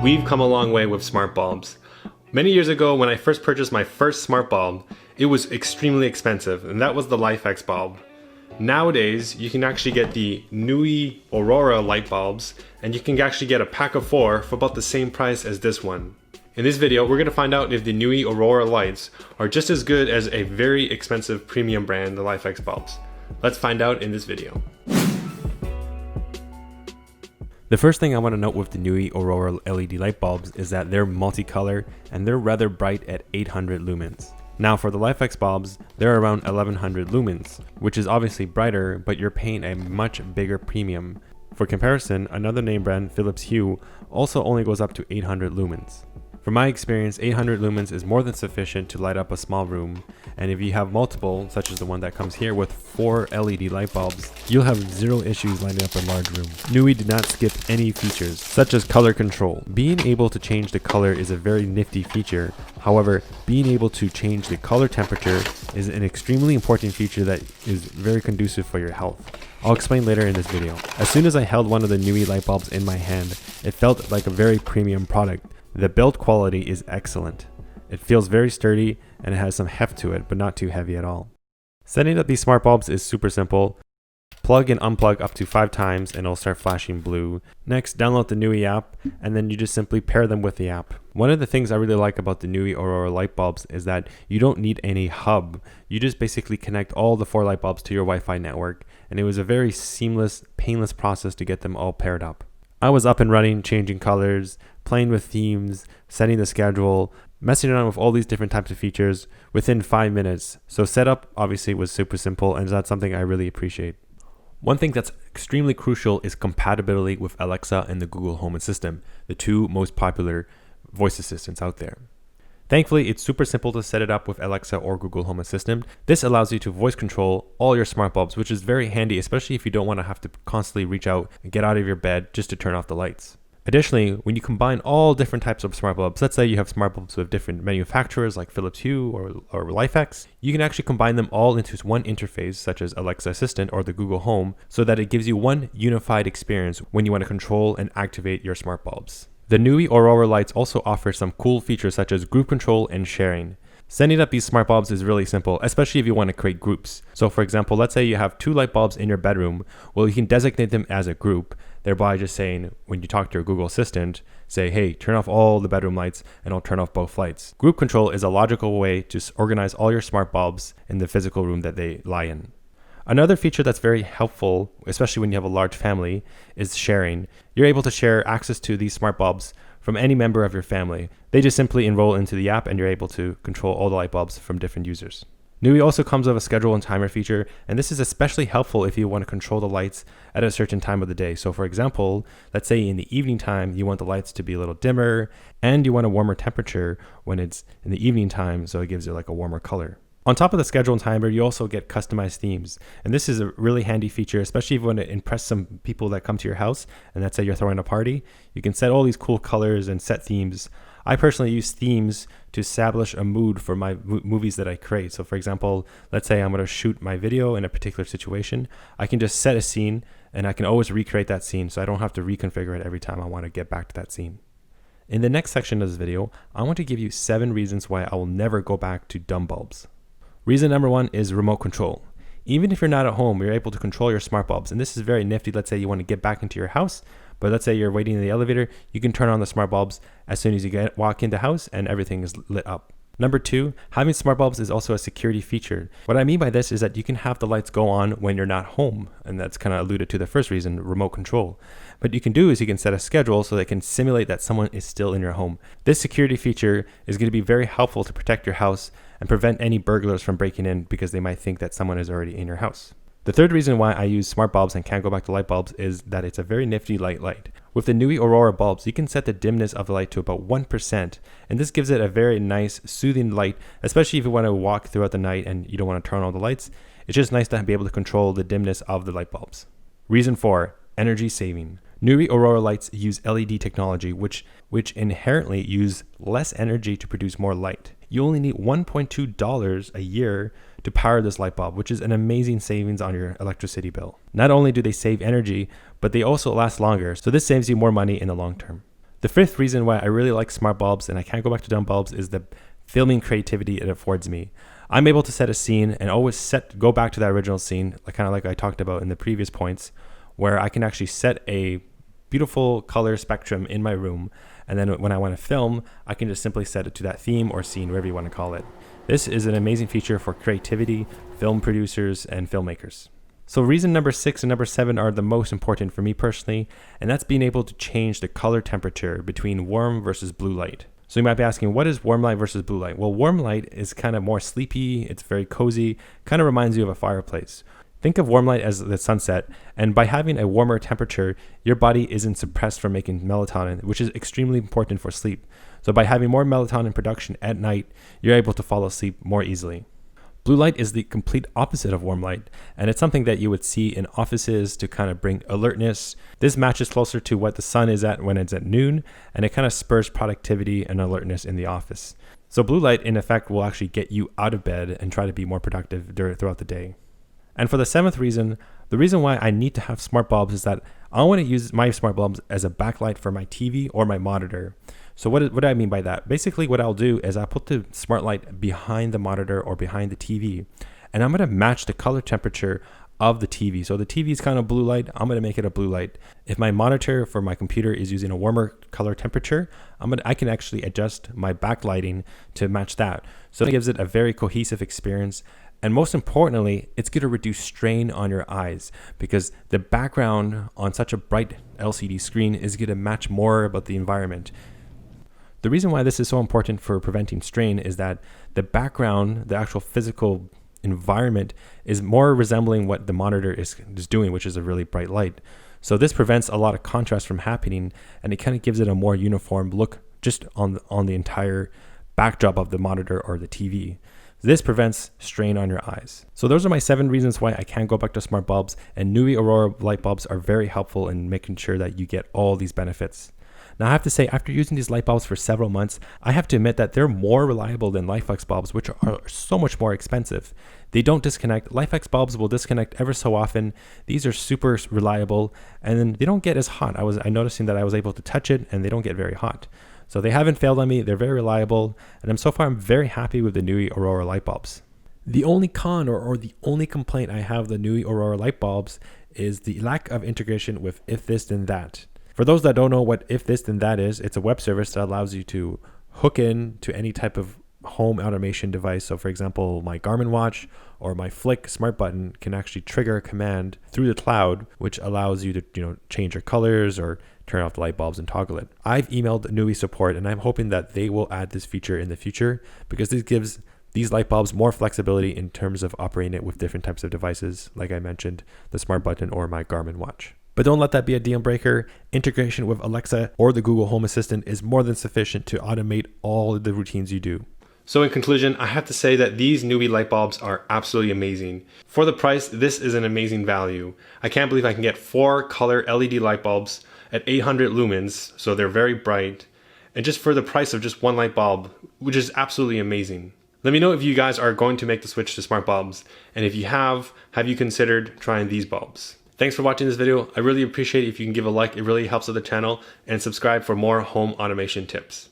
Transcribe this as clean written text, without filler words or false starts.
We've come a long way with smart bulbs. Many years ago, when I first purchased my first smart bulb, it was extremely expensive, and that was the LifeX bulb. Nowadays, you can actually get the Nooie Aurora light bulbs, and you can actually get a pack of 4 for about the same price as this one. In this video, we're going to find out if the Nooie Aurora lights are just as good as a very expensive premium brand, the LifeX bulbs. Let's find out in this video. The first thing I want to note with the Nooie Aurora LED light bulbs is that they're multicolor and they're rather bright at 800 lumens. Now for the LifeX bulbs, they're around 1100 lumens, which is obviously brighter, but you're paying a much bigger premium. For comparison, another name brand, Philips Hue, also only goes up to 800 lumens. From my experience, 800 lumens is more than sufficient to light up a small room, and if you have multiple, such as the one that comes here with 4 LED light bulbs, you'll have zero issues lighting up a large room. Nooie did not skip any features, such as color control. Being able to change the color is a very nifty feature. However, being able to change the color temperature is an extremely important feature that is very conducive for your health. I'll explain later in this video. As soon as I held one of the Nooie light bulbs in my hand, it felt like a very premium product. The build quality is excellent. It feels very sturdy and it has some heft to it, but not too heavy at all. Setting up these smart bulbs is super simple. Plug and unplug up to 5 times and it'll start flashing blue. Next, download the Nooie app and then you just simply pair them with the app. One of the things I really like about the Nooie Aurora light bulbs is that you don't need any hub. You just basically connect all the 4 light bulbs to your Wi-Fi network, and it was a very seamless, painless process to get them all paired up. I was up and running, changing colors, playing with themes, setting the schedule, messing around with all these different types of features within 5 minutes. So setup obviously was super simple, and that's something I really appreciate. One thing that's extremely crucial is compatibility with Alexa and the Google Home Assistant, the 2 most popular voice assistants out there. Thankfully, it's super simple to set it up with Alexa or Google Home Assistant. This allows you to voice control all your smart bulbs, which is very handy, especially if you don't want to have to constantly reach out and get out of your bed just to turn off the lights. Additionally, when you combine all different types of smart bulbs, let's say you have smart bulbs with different manufacturers like Philips Hue or LifeX, you can actually combine them all into one interface, such as Alexa Assistant or the Google Home, so that it gives you one unified experience when you want to control and activate your smart bulbs. The Nooie Aurora lights also offer some cool features such as group control and sharing. Setting up these smart bulbs is really simple, especially if you want to create groups. So for example, let's say you have 2 light bulbs in your bedroom. Well, you can designate them as a group, thereby just saying, when you talk to your Google Assistant, say, hey, turn off all the bedroom lights and I'll turn off both lights. Group control is a logical way to organize all your smart bulbs in the physical room that they lie in. Another feature that's very helpful, especially when you have a large family, is sharing. You're able to share access to these smart bulbs from any member of your family. They just simply enroll into the app and you're able to control all the light bulbs from different users. Nooie also comes with a schedule and timer feature, and this is especially helpful if you want to control the lights at a certain time of the day. So for example, let's say in the evening time, you want the lights to be a little dimmer and you want a warmer temperature when it's in the evening time, so it gives you like a warmer color. On top of the schedule and timer, you also get customized themes. And this is a really handy feature, especially if you want to impress some people that come to your house, and let's say you're throwing a party. You can set all these cool colors and set themes. I personally use themes to establish a mood for my movies that I create. So for example, let's say I'm going to shoot my video in a particular situation. I can just set a scene and I can always recreate that scene, so I don't have to reconfigure it every time I want to get back to that scene. In the next section of this video, I want to give you 7 reasons why I will never go back to dumb bulbs. Reason number 1 is remote control. Even if you're not at home, you're able to control your smart bulbs. And this is very nifty. Let's say you want to get back into your house, but let's say you're waiting in the elevator, you can turn on the smart bulbs as soon as you walk in the house and everything is lit up. Number 2, having smart bulbs is also a security feature. What I mean by this is that you can have the lights go on when you're not home. And that's kind of alluded to the first reason, remote control. What you can do is you can set a schedule so they can simulate that someone is still in your home. This security feature is going to be very helpful to protect your house and prevent any burglars from breaking in because they might think that someone is already in your house. The third reason why I use smart bulbs and can't go back to light bulbs is that it's a very nifty light. With the Nooie Aurora bulbs, you can set the dimness of the light to about 1%, and this gives it a very nice, soothing light, especially if you want to walk throughout the night and you don't want to turn on all the lights. It's just nice to be able to control the dimness of the light bulbs. Reason 4, energy saving. Nooie Aurora lights use LED technology, which inherently use less energy to produce more light. You only need $1.2 a year to power this light bulb, which is an amazing savings on your electricity bill. Not only do they save energy, but they also last longer, so this saves you more money in the long term. The fifth reason why I really like smart bulbs and I can't go back to dumb bulbs is the filming creativity it affords me. I'm able to set a scene and always go back to that original scene, kind of like I talked about in the previous points, where I can actually set a beautiful color spectrum in my room, and then when I want to film, I can just simply set it to that theme or scene, whatever you want to call it. This is an amazing feature for creativity, film producers, and filmmakers. So reason number 6 and number 7 are the most important for me personally, and that's being able to change the color temperature between warm versus blue light. So you might be asking, what is warm light versus blue light? Well, warm light is kind of more sleepy, it's very cozy, kind of reminds you of a fireplace. Think of warm light as the sunset, and by having a warmer temperature, your body isn't suppressed from making melatonin, which is extremely important for sleep. So by having more melatonin production at night, you're able to fall asleep more easily. Blue light is the complete opposite of warm light, and it's something that you would see in offices to kind of bring alertness. This matches closer to what the sun is at when it's at noon, and it kind of spurs productivity and alertness in the office. So blue light, in effect, will actually get you out of bed and try to be more productive throughout the day. And for the 7th reason, the reason why I need to have smart bulbs is that I want to use my smart bulbs as a backlight for my TV or my monitor. So what do I mean by that? Basically, what I'll do is I'll put the smart light behind the monitor or behind the TV, and I'm going to match the color temperature of the TV. So the TV is kind of blue light, I'm going to make it a blue light. If my monitor for my computer is using a warmer color temperature, I can actually adjust my backlighting to match that. So it gives it a very cohesive experience. And most importantly, it's going to reduce strain on your eyes because the background on such a bright LCD screen is going to match more about the environment. The reason why this is so important for preventing strain is that the background, the actual physical environment, is more resembling what the monitor is doing, which is a really bright light. So this prevents a lot of contrast from happening, and it kind of gives it a more uniform look just on the entire backdrop of the monitor or the TV. This prevents strain on your eyes. So those are my 7 reasons why I can't go back to smart bulbs, and Nooie Aurora light bulbs are very helpful in making sure that you get all these benefits. Now I have to say, after using these light bulbs for several months, I have to admit that they're more reliable than LifeX bulbs, which are so much more expensive. They don't disconnect. LifeX bulbs will disconnect ever so often. These are super reliable, and then they don't get as hot. I noticing that I was able to touch it, and they don't get very hot. So they haven't failed on me. They're very reliable, and I'm very happy with the Nooie Aurora light bulbs. The only con or the only complaint I have with the Nooie Aurora light bulbs is the lack of integration with If This Then That. For those that don't know what If This Then That is, it's a web service that allows you to hook in to any type of home automation device. So for example, my Garmin watch or my Flick smart button can actually trigger a command through the cloud, which allows you to change your colors or turn off the light bulbs and toggle it. I've emailed Nooie support, and I'm hoping that they will add this feature in the future because this gives these light bulbs more flexibility in terms of operating it with different types of devices, like I mentioned, the smart button or my Garmin watch. But don't let that be a deal breaker. Integration with Alexa or the Google Home Assistant is more than sufficient to automate all of the routines you do. So in conclusion, I have to say that these Nooie light bulbs are absolutely amazing. For the price, this is an amazing value. I can't believe I can get 4 color LED light bulbs at 800 lumens, so they're very bright, and just for the price of just one light bulb, which is absolutely amazing. Let me know if you guys are going to make the switch to smart bulbs, and if you have you considered trying these bulbs? Thanks for watching this video. I really appreciate it if you can give a like. It really helps out the channel, and subscribe for more home automation tips.